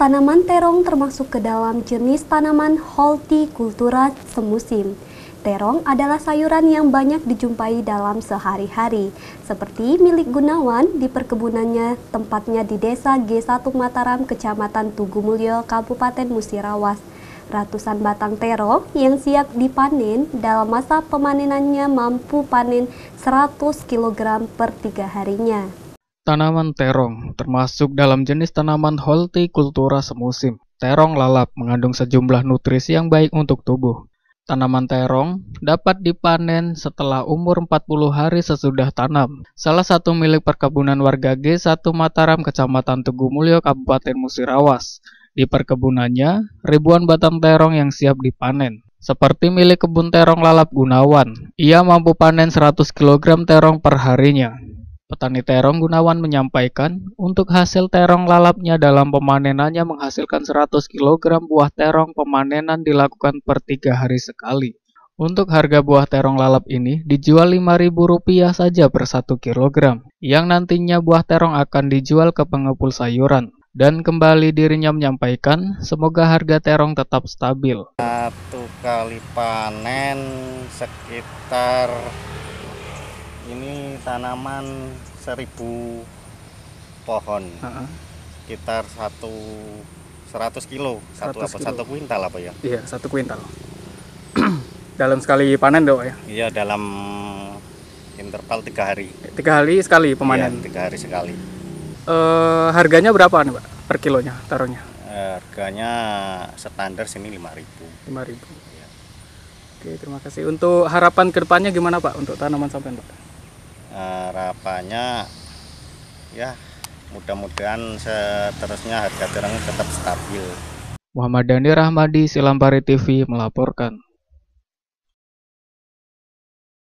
Tanaman terong termasuk ke dalam jenis tanaman hortikultura semusim. Terong adalah sayuran yang banyak dijumpai dalam sehari-hari, seperti milik Gunawan di perkebunannya, tempatnya di Desa G1 Mataram, Kecamatan Tugumulyo, Kabupaten Musirawas. Ratusan batang terong yang siap dipanen dalam masa pemanenannya mampu panen 100 kg per 3 harinya. Tanaman terong termasuk dalam jenis tanaman hortikultura semusim. Terong lalap mengandung sejumlah nutrisi yang baik untuk tubuh. Tanaman terong dapat dipanen setelah umur 40 hari sesudah tanam. Salah satu milik perkebunan warga G1 Mataram, Kecamatan Tugumulyo, Kabupaten Musirawas. Di perkebunannya, ribuan batang terong yang siap dipanen. Seperti milik kebun terong lalap Gunawan, ia mampu panen 100 kg terong per harinya. Petani terong Gunawan menyampaikan, untuk hasil terong lalapnya dalam pemanenannya menghasilkan 100 kg buah terong pemanenan dilakukan per 3 hari sekali. Untuk harga buah terong lalap ini dijual Rp5.000 saja per 1 kg, yang nantinya buah terong akan dijual ke pengepul sayuran. Dan kembali dirinya menyampaikan, semoga harga terong tetap stabil. Satu kali panen sekitar ini tanaman 1000 pohon, sekitar 100 kilo, satu kuintal apa ya? Iya, 1 kuintal. Dalam sekali panen dong ya? Iya, dalam interval 3 hari. 3 hari sekali pemanen? Iya, 3 hari sekali. Harganya berapa nih Pak per kilonya terongnya? Harganya standar sini 5.000. 5.000. Ya. Oke, terima kasih. Untuk harapan kedepannya gimana Pak untuk tanaman sampean Pak? Harapannya ya mudah-mudahan seterusnya harga terong tetap stabil. Muhammad Dhani Rahmadi, Silampari TV melaporkan.